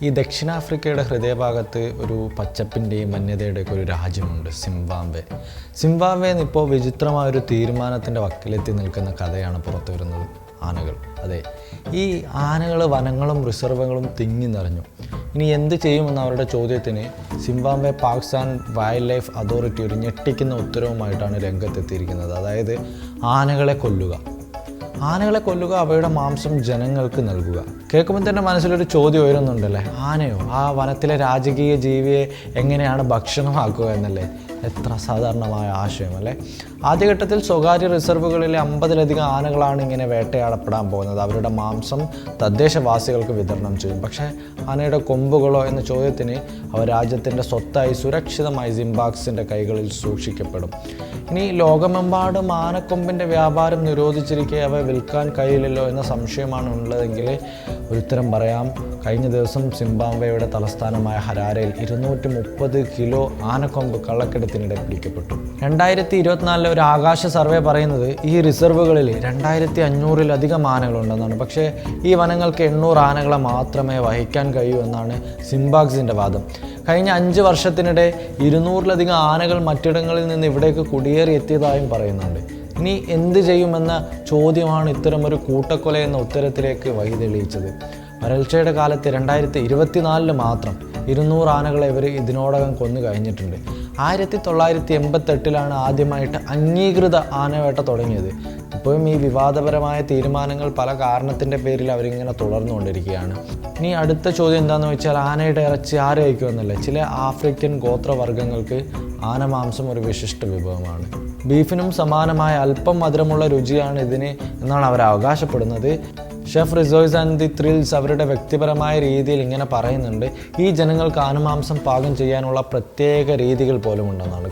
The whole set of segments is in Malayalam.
ഈ ദക്ഷിണാഫ്രിക്കയുടെ ഹൃദയഭാഗത്ത് ഒരു പച്ചപ്പിൻ്റെയും വന്യതയുടെയൊക്കെ ഒരു രാജ്യമുണ്ട്, സിംബാബ്വെ. സിംബാബ്വെ ഇപ്പോൾ വിചിത്രമായൊരു തീരുമാനത്തിൻ്റെ വക്കിലെത്തി നിൽക്കുന്ന കഥയാണ് പുറത്തു വരുന്നത്. ആനകൾ, അതെ, ഈ ആനകൾ വനങ്ങളും റിസർവുകളും തിങ്ങി നിറഞ്ഞു. ഇനി എന്ത് ചെയ്യുമെന്ന അവരുടെ ചോദ്യത്തിന് Zimbabwe parks and wild life authority ഒരു ഞെട്ടിക്കുന്ന ഉത്തരവുമായിട്ടാണ് രംഗത്തെത്തിയിരിക്കുന്നത്. അതായത് ആനകളെ കൊല്ലുക, അവയുടെ മാംസം ജനങ്ങൾക്ക് നൽകുക. കേൾക്കുമ്പോൾ തന്നെ മനസ്സിലൊരു ചോദ്യം ഉയരുന്നുണ്ടല്ലേ, ആനയോ, ആ വനത്തിലെ രാജകീയ ജീവിയെ എങ്ങനെയാണ് ഭക്ഷണമാക്കുക എന്നല്ലേ? എത്ര സാധാരണമായ ആശയം അല്ലേ? ആദ്യഘട്ടത്തിൽ സ്വകാര്യ റിസർവുകളിലെ 50-ലധികം ആനകളാണ് ഇങ്ങനെ വേട്ടയാടപ്പെടാൻ പോകുന്നത്. അവരുടെ മാംസം തദ്ദേശവാസികൾക്ക് വിതരണം ചെയ്യും. പക്ഷേ ആനയുടെ കൊമ്പുകളോ എന്ന ചോദ്യത്തിന് അവ രാജ്യത്തിൻ്റെ സ്വത്തായി സുരക്ഷിതമായി സിംബാബ്വെയുടെ കൈകളിൽ സൂക്ഷിക്കപ്പെടും. ഇനി ലോകമെമ്പാടും ആനക്കൊമ്പിൻ്റെ വ്യാപാരം നിരോധിച്ചിരിക്കെ അവ വിൽക്കാൻ കഴിയില്ലല്ലോ എന്ന സംശയമാണ് ഉള്ളതെങ്കിൽ ഒരുത്തരം പറയാം. കഴിഞ്ഞ ദിവസം സിംബാബ്വെയുടെ തലസ്ഥാനമായ ഹരാരയിൽ 230 കിലോ ആനക്കൊമ്പ് കള്ളക്കടത്തിനിടെ പിടിക്കപ്പെട്ടു. 2024 ഒരു ആകാശ സർവേ പറയുന്നത് ഈ റിസർവുകളിൽ 2500-ലധികം ആനകളുണ്ടെന്നാണ്. പക്ഷേ ഈ വനങ്ങൾക്ക് 800 ആനകളെ മാത്രമേ വഹിക്കാൻ കഴിയൂ എന്നാണ് സിംബാബ്വെയുടെ വാദം. കഴിഞ്ഞ 5 വർഷത്തിനിടെ 200-ലധികം ആനകൾ മറ്റിടങ്ങളിൽ നിന്ന് ഇവിടേക്ക് കുടിയേറി എത്തിയതായും പറയുന്നുണ്ട്. ഇനി എന്ത് ചെയ്യുമെന്ന ചോദ്യമാണ് ഇത്തരമൊരു കൂട്ടക്കൊല എന്ന ഉത്തരത്തിലേക്ക് വഴിതെളിയിച്ചത്. വരൾച്ചയുടെ കാലത്ത് 2024 മാത്രം 200 ആനകളെ ഇവർ ഇതിനോടകം കൊന്നു കഴിഞ്ഞിട്ടുണ്ട്. 1988 ആദ്യമായിട്ട് അംഗീകൃത ആനവേട്ട തുടങ്ങിയത്. ഇപ്പോഴും ഈ വിവാദപരമായ തീരുമാനങ്ങൾ പല കാരണത്തിൻ്റെ പേരിൽ അവരിങ്ങനെ തുടർന്നുകൊണ്ടിരിക്കുകയാണ്. ഇനി അടുത്ത ചോദ്യം എന്താണെന്ന് വെച്ചാൽ, ആനയുടെ ഇറച്ചി ആര് കഴിക്കുമെന്നല്ലേ? ചില ആഫ്രിക്കൻ ഗോത്രവർഗ്ഗങ്ങൾക്ക് ആനമാംസം ഒരു വിശിഷ്ട വിഭവമാണ്. ബീഫിനും സമാനമായ അല്പം മധുരമുള്ള രുചിയാണ് ഇതിന് എന്നാണ് അവർ അവകാശപ്പെടുന്നത്. ഷെഫ് റിസോയ്സ് ആൻഡ് ദി ത്രിൽസ് അവരുടെ വ്യക്തിപരമായ രീതിയിൽ ഇങ്ങനെ പറയുന്നുണ്ട്, ഈ ജനങ്ങൾക്ക് ആനമാംസം പാകം ചെയ്യാനുള്ള പ്രത്യേക രീതികൾ പോലും ഉണ്ടെന്നാണ്.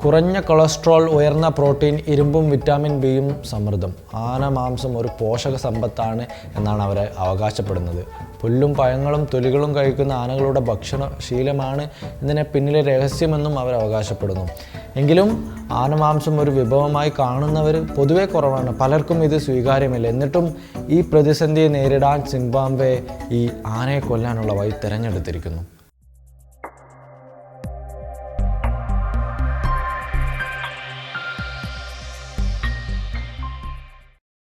കുറഞ്ഞ കൊളസ്ട്രോൾ, ഉയർന്ന പ്രോട്ടീൻ, ഇരുമ്പും വിറ്റാമിൻ ബിയും സമൃദ്ധം. ആനമാംസം ഒരു പോഷക സമ്പത്താണ് എന്നാണ് അവർ അവകാശപ്പെടുന്നത്. പുല്ലും പഴങ്ങളും തൊലികളും കഴിക്കുന്ന ആനകളുടെ ഭക്ഷണശീലമാണ് ഇതിനെ പിന്നിലെ രഹസ്യമെന്നും അവർ അവകാശപ്പെടുന്നു. എങ്കിലും ആനമാംസം ഒരു വിഭവമായി കാണുന്നവർ പൊതുവെ കുറവാണ്. പലർക്കും ഇത് സ്വീകാര്യമില്ല. എന്നിട്ടും ഈ പ്രതിസന്ധിയെ നേരിടാൻ സിംബാബ്വെ ഈ ആനയെ കൊല്ലാനുള്ള വഴി തിരഞ്ഞെടുത്തിരിക്കുന്നു.